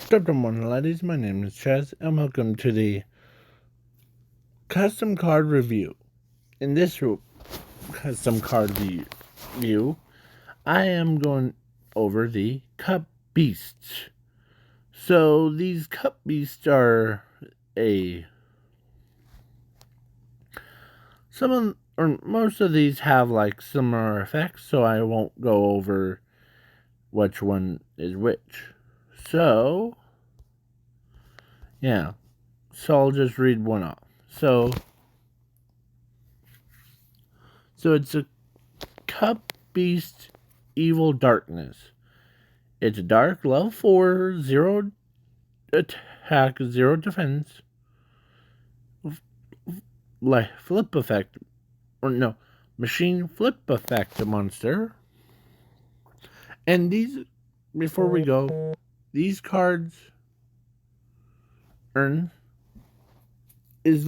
Good morning, ladies. My name is Chaz, and welcome to the custom card review. In this custom card review, I am going over the Cup Beasts. So these Cup Beasts are most of these have like similar effects, so I won't go over which one is which. So yeah. So I'll just read one off. So it's a Cup Beast Evil Darkness. It's dark, level 4, 0 attack, 0 defense. Like flip effect. Or no, machine flip effect monster. And these, before we go, these cards these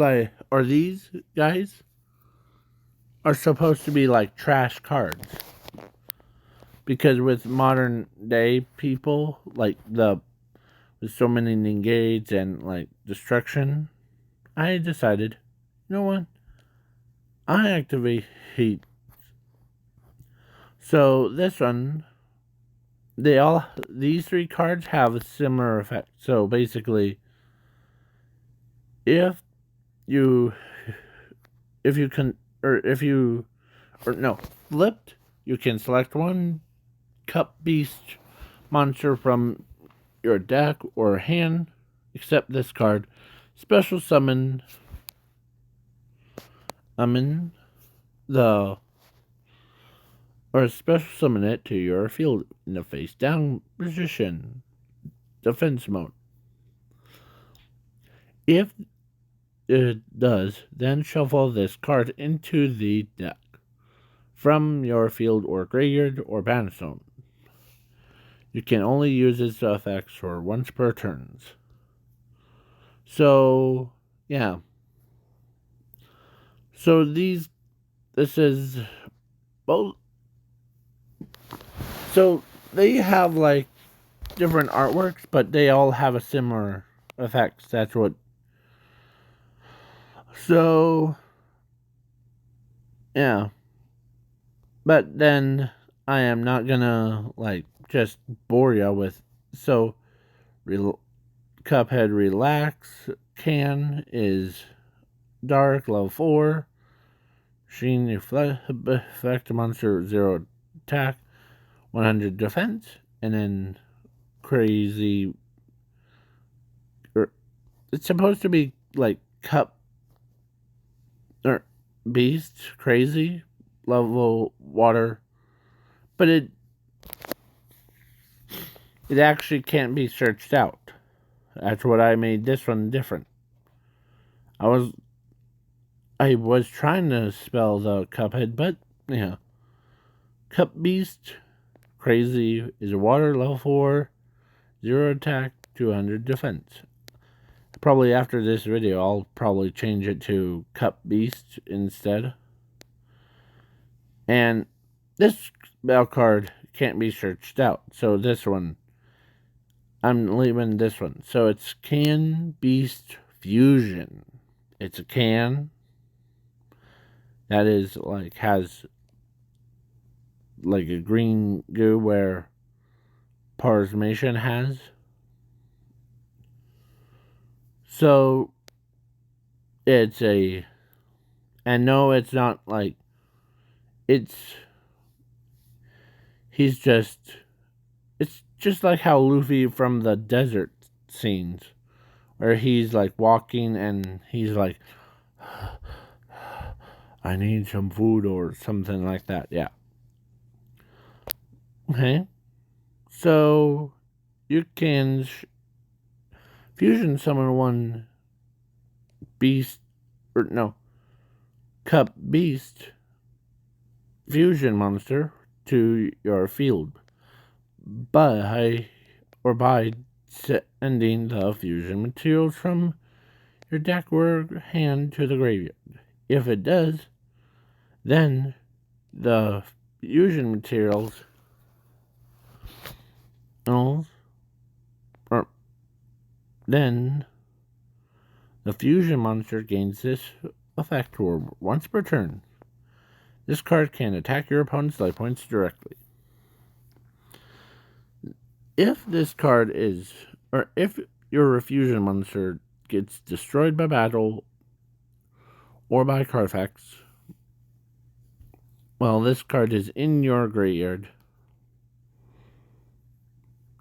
guys are supposed to be like trash cards. Because with modern day people, with so many negades and like destruction, I decided, you know what? I activate heat. So this one, these 3 cards have a similar effect. So basically, if you flipped, you can select one Cup Beast monster from your deck or hand, except this card. Special summon special summon it to your field in the face down position, defense mode. If it does, then shuffle this card into the deck from your field or graveyard or battlefield. You can only use its effects for once per turn. So, yeah. So this is both. So they have like different artworks, but they all have a similar effects. That's what. So, yeah. But then I am not gonna just bore you with. So, Cuphead Relax can is dark, level 4. Sheen effect monster 0 attack, 100 defense, and then crazy. It's supposed to be like Cup or Beast crazy level water, but it actually can't be searched out. That's what I made this one different. I was trying to spell the Cuphead, but yeah. Cup Beast crazy is a water level 4, 0 attack, 200 defense. Probably after this video, I'll probably change it to Cup Beast instead. And this spell card can't be searched out. So this one, I'm leaving this one. So it's Can Beast Fusion. It's a can that is has a green goo where Parsmation has. So it's and no, it's not it's just like how Luffy from the desert scenes, where he's walking and he's like, I need some food or something like that. Yeah. Okay. So you can fusion summon one beast, or no, Cup Beast fusion monster to your field by sending the fusion materials from your deck or hand to the graveyard. If it does, then the fusion materials Then the fusion monster gains this effect for once per turn. This card can attack your opponent's life points directly. If this card is, or if your fusion monster gets destroyed by battle or by card effects, well, this card is in your graveyard.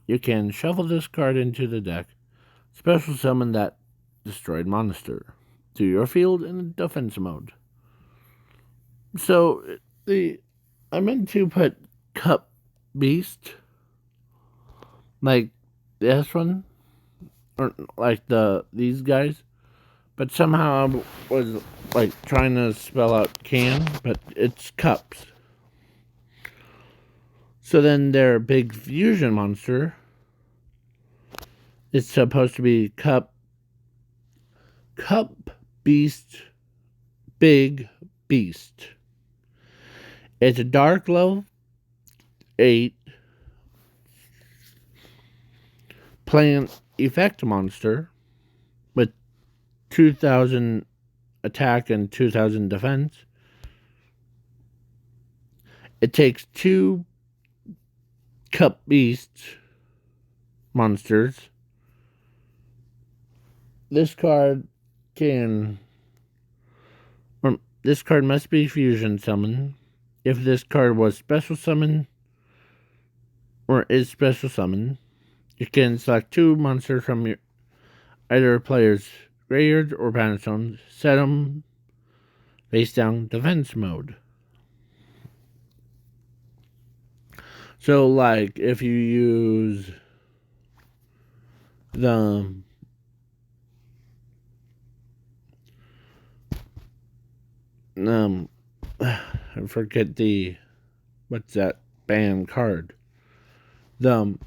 You can shuffle this card into the deck, special summon that destroyed monster to your field in defense mode. So I meant to put Cup Beast, like this one, or like these guys, but somehow I was like trying to spell out can, but it's cups. So then their big fusion monster is supposed to be Cup Beast, Big Beast. It's a dark level 8 plant effect monster with 2,000 attack and 2,000 defense. It takes 2 Cup Beast monsters. This card must be fusion summoned. If this card was special summoned or is special summoned, you can select 2 monsters from either player's graveyard or battlefield, set them face down defense mode. So, like, if you use the I forget what's that band card? One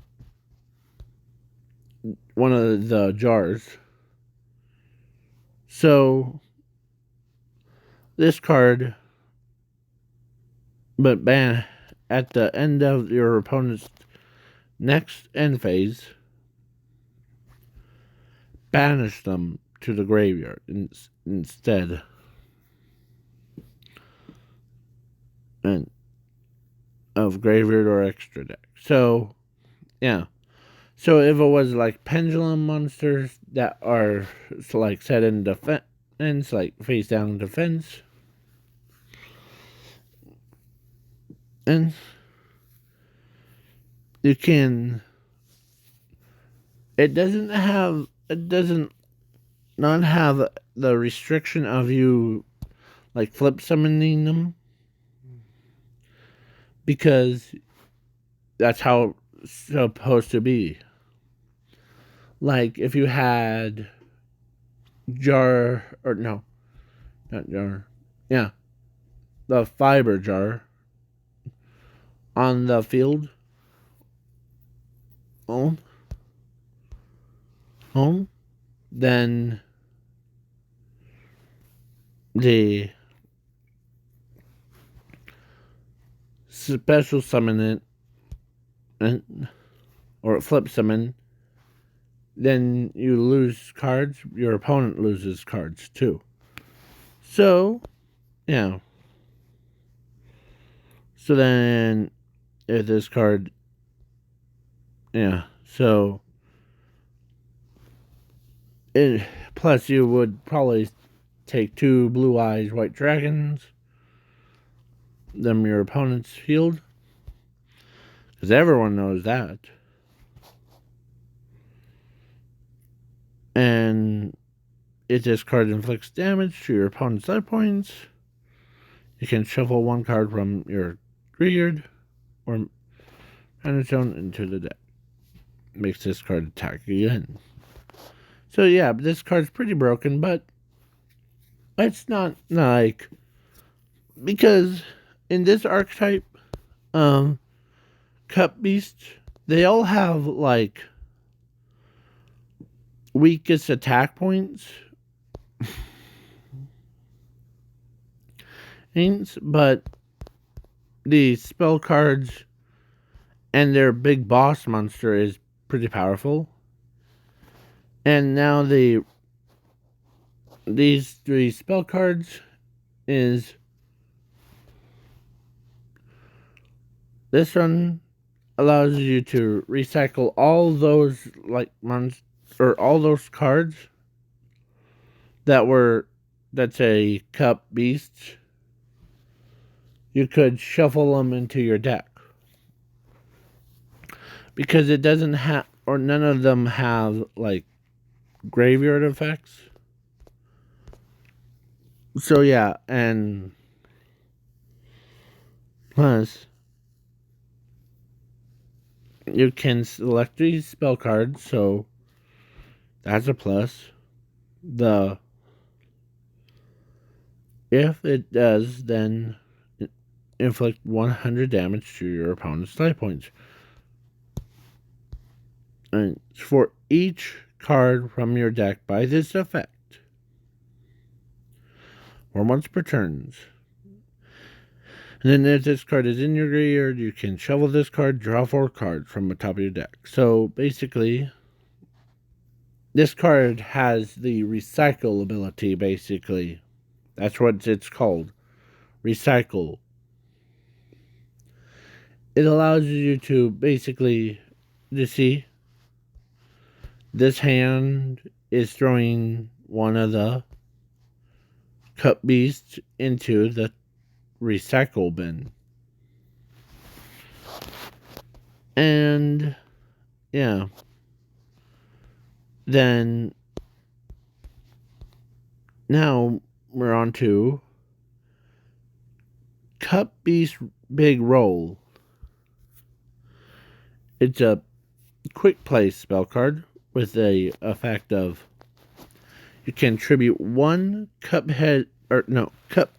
of the jars. So this card, but at the end of your opponent's next end phase, banish them to the graveyard instead. And of graveyard or extra deck. So, yeah. So if it was like pendulum monsters that are like set in defense, like face down defense, and you can. It doesn't not have the restriction of you like flip summoning them, because that's how it's supposed to be. Like if you had the fiber jar on the field home, then the special summon it or flip summon, then you lose cards. Your opponent loses cards too. So, yeah. So then, if this card, so plus you would probably take 2 blue eyes white dragons, them your opponent's field, because everyone knows that. And if this card inflicts damage to your opponent's life points, you can shuffle 1 card from your graveyard or zone into the deck. Makes this card attack again. So yeah, this card's pretty broken, but it's not like, because in this archetype, Cup Beast, they all have like weakest attack points, but the spell cards and their big boss monster is pretty powerful. And now these 3 spell cards is this one allows you to recycle all those or all those cards that's a cup beast. You could shuffle them into your deck because it doesn't have, or none of them have like graveyard effects. So yeah, and plus you can select these spell cards, so that's a plus. If it does, then inflict 100 damage to your opponent's life points. And for each card from your deck by this effect, or once per turn. And then if this card is in your graveyard, you can shuffle this card, draw 4 cards from the top of your deck. So basically, this card has the recycle ability, basically. That's what it's called. Recycle. It allows you to basically, you see, this hand is throwing one of the cup beasts into the recycle bin. And, yeah. Then, now we're on to Cup Beast Big Roll. It's a quick play spell card with a effect of you can tribute 1 cup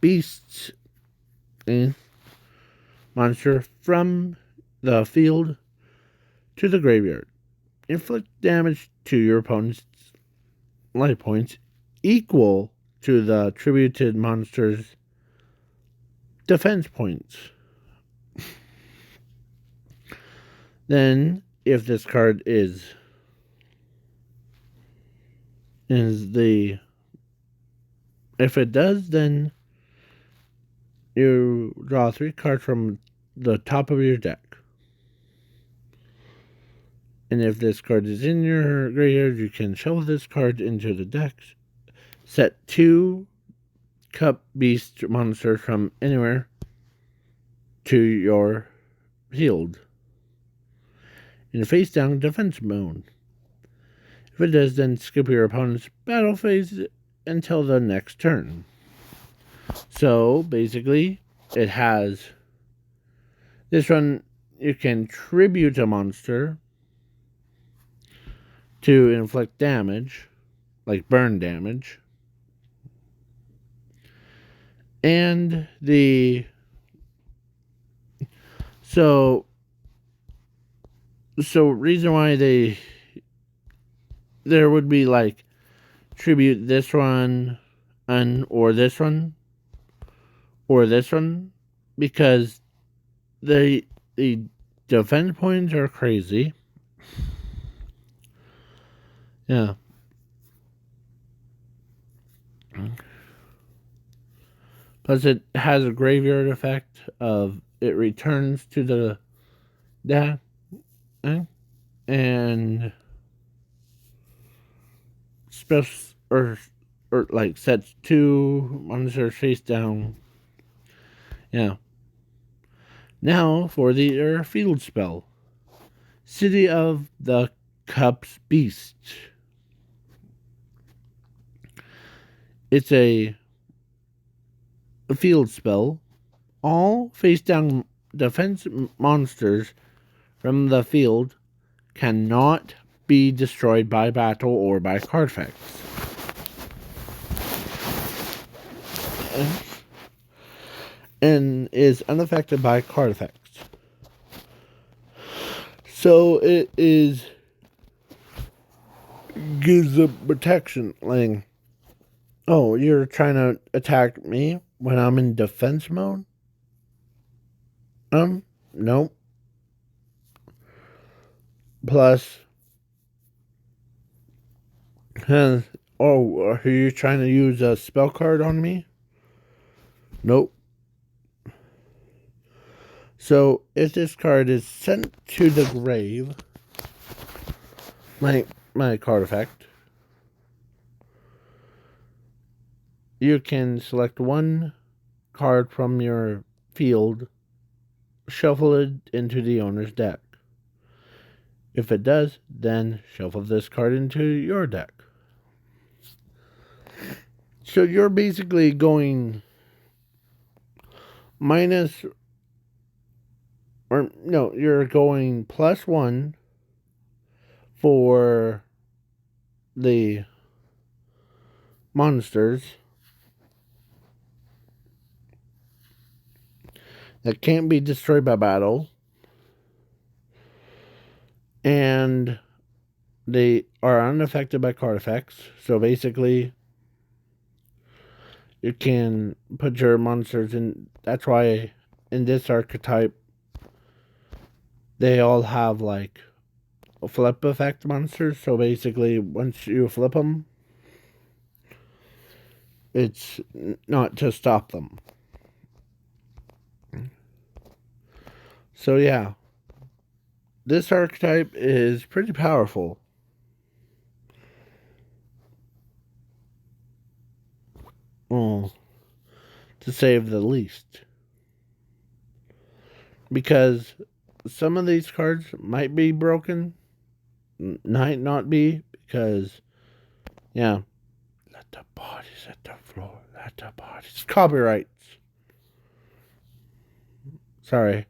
beast monster from the field to the graveyard. Inflict damage to your opponent's life points equal to the tributed monster's defense points. Then, if this card if it does, then you draw 3 cards from the top of your deck. And if this card is in your graveyard, you can shuffle this card into the deck. Set 2 cup beast monsters from anywhere to your field in a face down defense mode. If it does, then skip your opponent's battle phase until the next turn. So basically, it has this one. You can tribute a monster to inflict damage, like burn damage. And so reason why there would be like tribute this one or this one or this one, because the defense points are crazy. Yeah. Plus it has a graveyard effect of it returns to the deck and or like sets 2 monsters face down. Yeah. Now for the field spell. City of the Cups Beast. It's a field spell. All face down defense monsters from the field cannot be destroyed by battle or by card effects. And is unaffected by card effects. So it gives a protection, like, oh, you're trying to attack me when I'm in defense mode? Nope. Plus, Oh, are you trying to use a spell card on me? Nope. So, if this card is sent to the grave, my card effect, you can select one card from your field, shuffle it into the owner's deck. If it does, then shuffle this card into your deck. So you're basically going minus, or no, you're going +1 for the monsters that can't be destroyed by battle, and they are unaffected by card effects. So basically, you can put your monsters in. That's why in this archetype, they all have like a flip effect monsters. So basically, once you flip them, it's not to stop them. So yeah, this archetype is pretty powerful. Well, to say the least. Because some of these cards might be broken, might not be, because, yeah. Let the bodies at the floor, let the bodies. Copyrights. Sorry.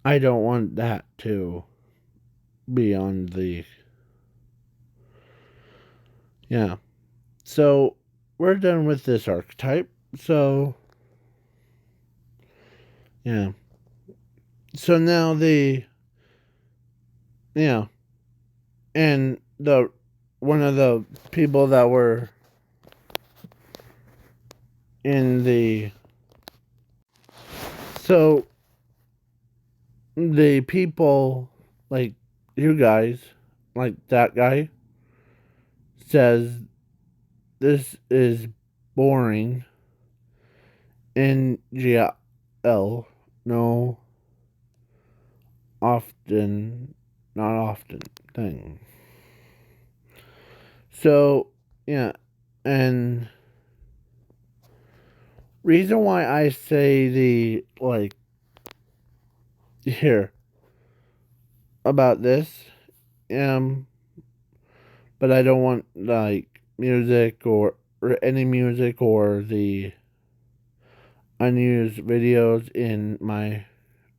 I don't want that to be on the. Yeah. So, we're done with this archetype. So, yeah. So now yeah. And one of the people that were in the. So, the people, like you guys, like that guy, says this is boring. NGL, no, often, not often thing. So, yeah, and reason why I say the, like, here, about this, but I don't want, like, music or any music or the unused videos in my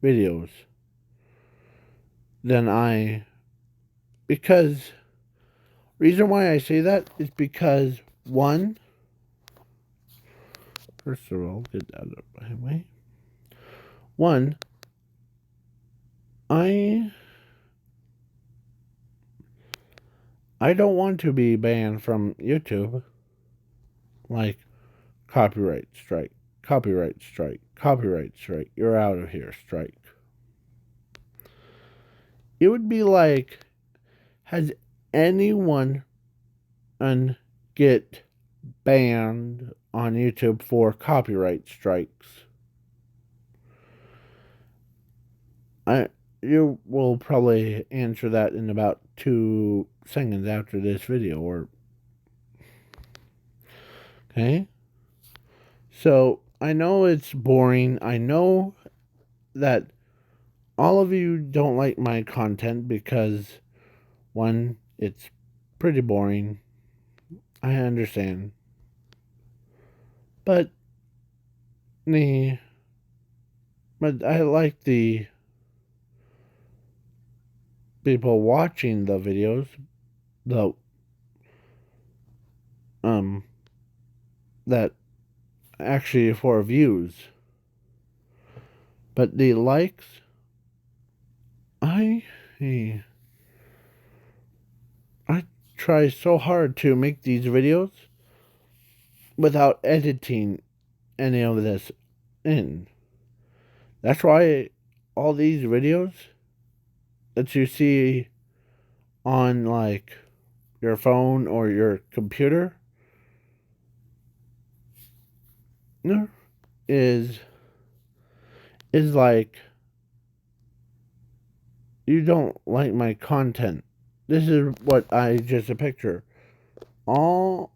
videos. Because, reason why I say that is because, one, first of all, get that out of my way. One, I don't want to be banned from YouTube. Like, copyright strike, copyright strike, copyright strike. You're out of here, strike. It would be like, has anyone get banned on YouTube for copyright strikes? You will probably answer that in about 2 seconds after this video, or okay. So I know it's boring. I know that all of you don't like my content because, one, it's pretty boring. I understand, but I like the people watching the videos, the that actually for views. But the likes, I try so hard to make these videos without editing any of this in. That's why all these videos that you see on, like, your phone or your computer is like, you don't like my content. This is what I just a picture. All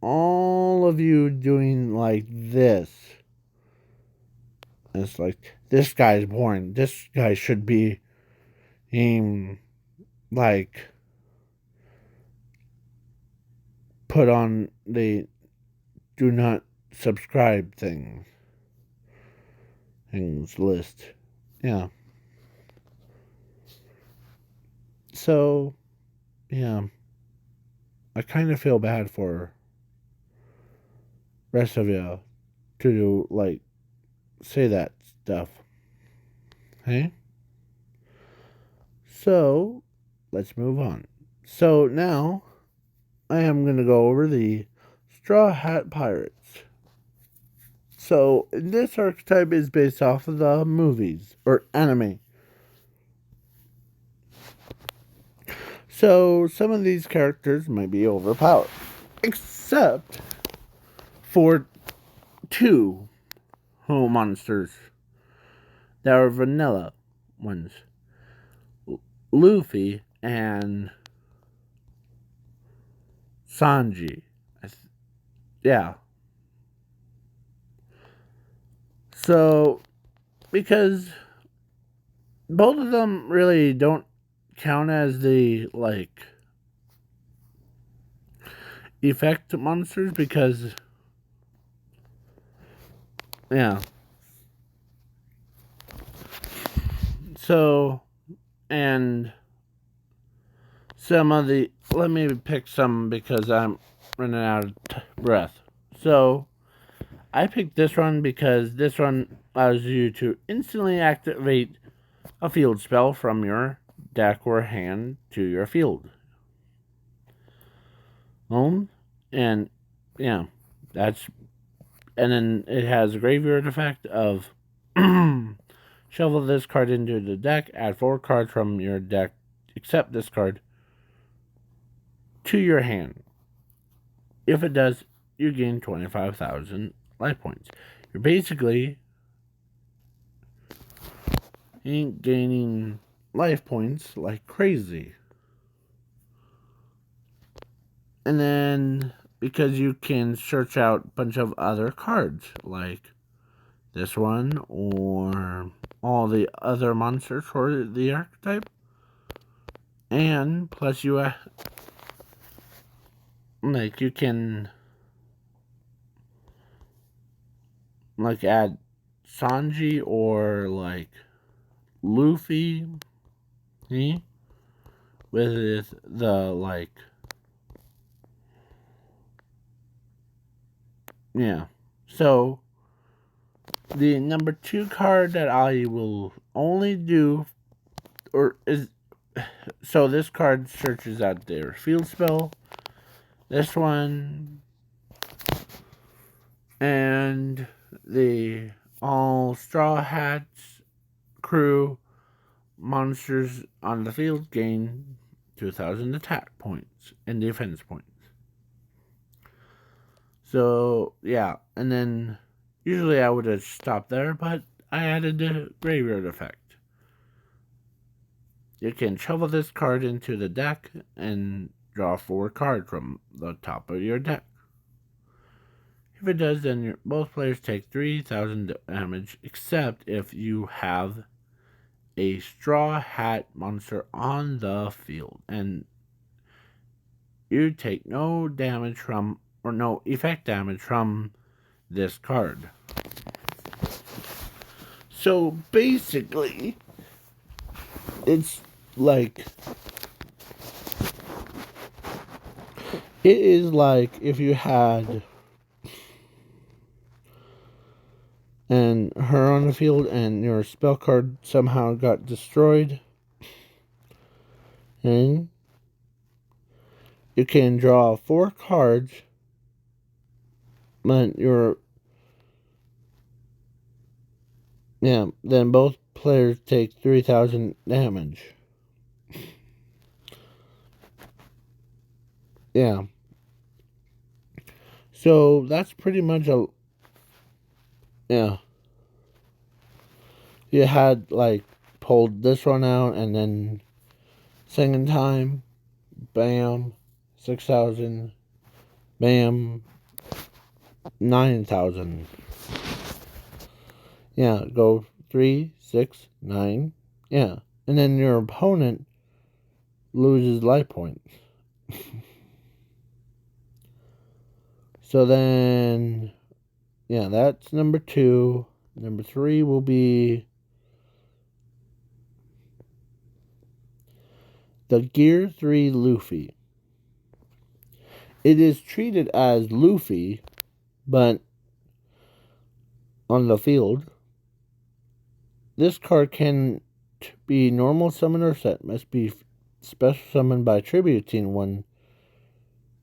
of you doing like this. It's like, this guy's boring. This guy should be like put on the do not subscribe things list. Yeah. So, yeah. I kind of feel bad for rest of you to like say that stuff. Hey? So, let's move on. So now I am going to go over the Straw Hat Pirates. So, this archetype is based off of the movies or anime. So, some of these characters might be overpowered, except for two home monsters that are vanilla ones, Luffy and Sanji. Yeah. So, because both of them really don't count as the, like, effect monsters because, yeah. So, and some of the, let me pick some because I'm running out of breath. So, I picked this one because this one allows you to instantly activate a field spell from your deck or hand to your field. And yeah, that's, and then it has a graveyard effect of shuffle this card into the deck, add 4 cards from your deck, except this card, to your hand. If it does, you gain 25,000 life points. You're basically gaining life points like crazy. And then, because you can search out a bunch of other cards, like this one, or all the other monsters for the archetype. And plus you, like, you can, like, add Sanji or, like, Luffy, with the, like, yeah. So, the number 2 card that I will only do, or is, so this card searches out their field spell. This one, and the all Straw Hats crew monsters on the field gain 2,000 attack points and defense points. So, yeah, and then usually I would have stopped there, but I added the graveyard effect. You can shuffle this card into the deck and draw 4 cards from the top of your deck. If it does, then both players take 3,000 damage, except if you have a Straw Hat monster on the field, and you take no damage from, or no effect damage from this card. So basically, it's like, it is like if you had and her on the field and your spell card somehow got destroyed, and you can draw 4 cards, but then both players take 3,000 damage. Yeah. So that's pretty much a, yeah. You had like pulled this one out and then second time, bam, 6,000, bam, 9,000. Yeah, go 3, 6, 9. Yeah. And then your opponent loses life points. So then, yeah, that's number 2. Number 3 will be the Gear 3 Luffy. It is treated as Luffy, but on the field, this card can be normal summon or set. Must be special summoned by attributing one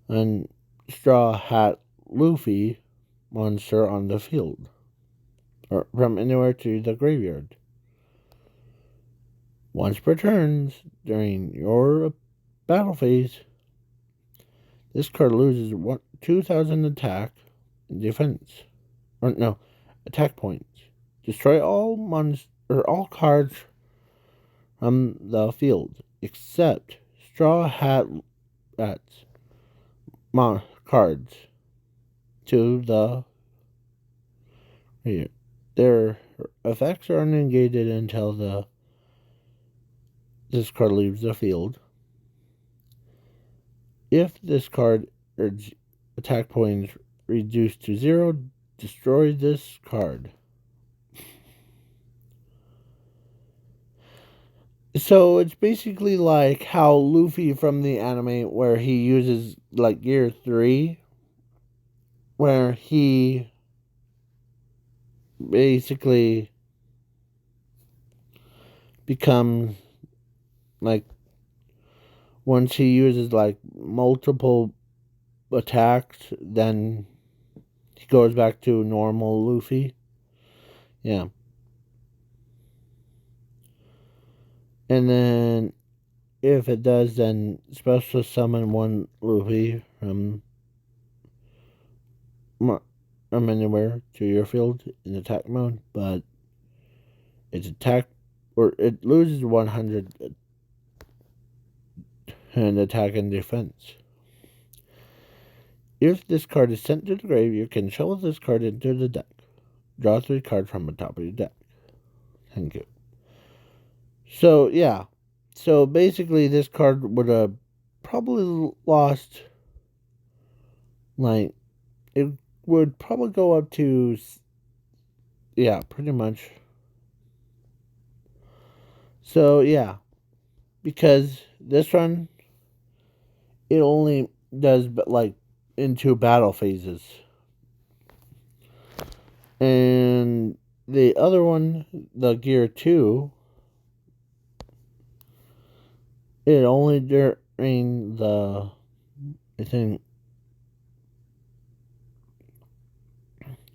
and Straw Hat Luffy monster on the field, or from anywhere to the graveyard. Once per turn during your battle phase, this card loses 2,000 attack and defense. Or no, attack points. Destroy all cards from the field except Straw Hat cards to the here. Their effects are unnegated until this card leaves the field. If this card attack points reduced to 0, destroy this card. So it's basically like how Luffy from the anime, where he uses like Gear 3, where he basically becomes like, once he uses like multiple attacks, then he goes back to normal Luffy. Yeah. And then if it does, then special summon one Luffy from anywhere to your field in attack mode, but its attack, or it loses 100 in attack and defense. If this card is sent to the grave, you can shuffle this card into the deck. Draw 3 cards from the top of your deck. Thank you. So, yeah. So, basically, this card would have probably lost, like, it would probably go up to, yeah, pretty much. So, yeah. Because this one, it only does, like, into battle phases. And the other one, the Gear 2, it only during the, I think,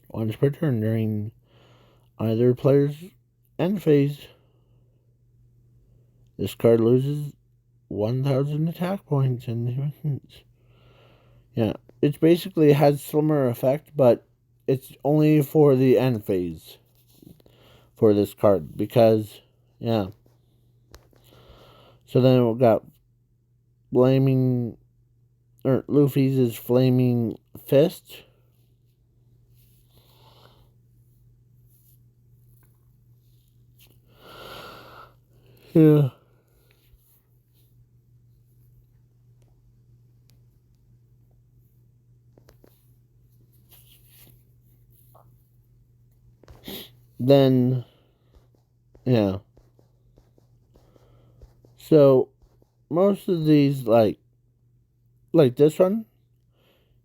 once per turn during either player's end phase, this card loses 1,000 attack points and defense. Yeah, it basically has similar effect, but it's only for the end phase for this card because, yeah. So then we got Luffy's is Flaming Fist. Yeah. Then, yeah. So, most of these, like this one,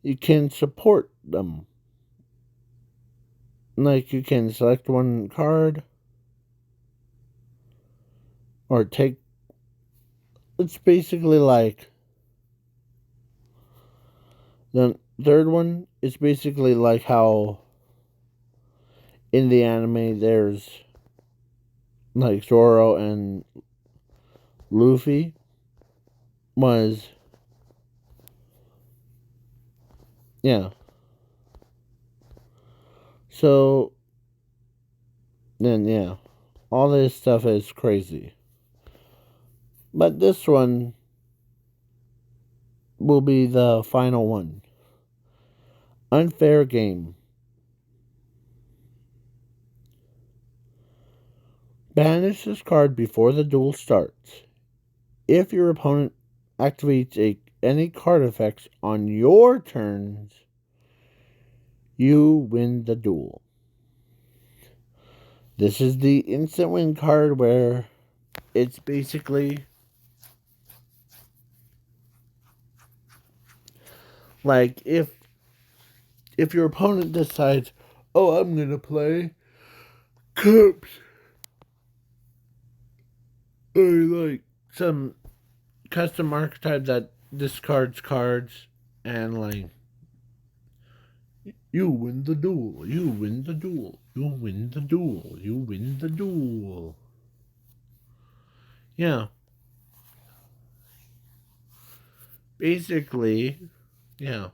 you can support them. Like, you can select one card, or take, it's basically like, the third one is basically like how in the anime there's like Zoro and Luffy was Yeah. So then, yeah, all this stuff is crazy. But this one will be the final one. Unfair game. Banish this card before the duel starts. If your opponent activates any card effects on your turns, you win the duel. This is the instant win card where it's basically like if your opponent decides, oh, I'm gonna play cups, or like some custom archetype that discards cards, and like, you win the duel, you win the duel, you win the duel, you win the duel. Yeah. Basically, yeah.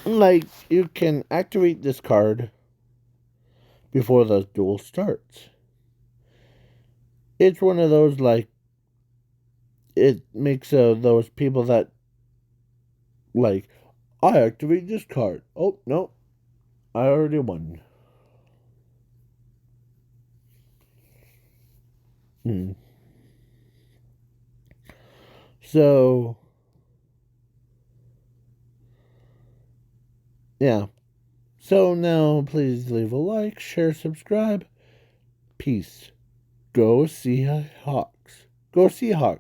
Like, you can activate this card before the duel starts. It's one of those, like, it makes those people that, like, I activate this card. Oh, no, I already won. Hmm. So, yeah. So now, please leave a like, share, subscribe. Peace. Go see Hawks. Go Seahawks.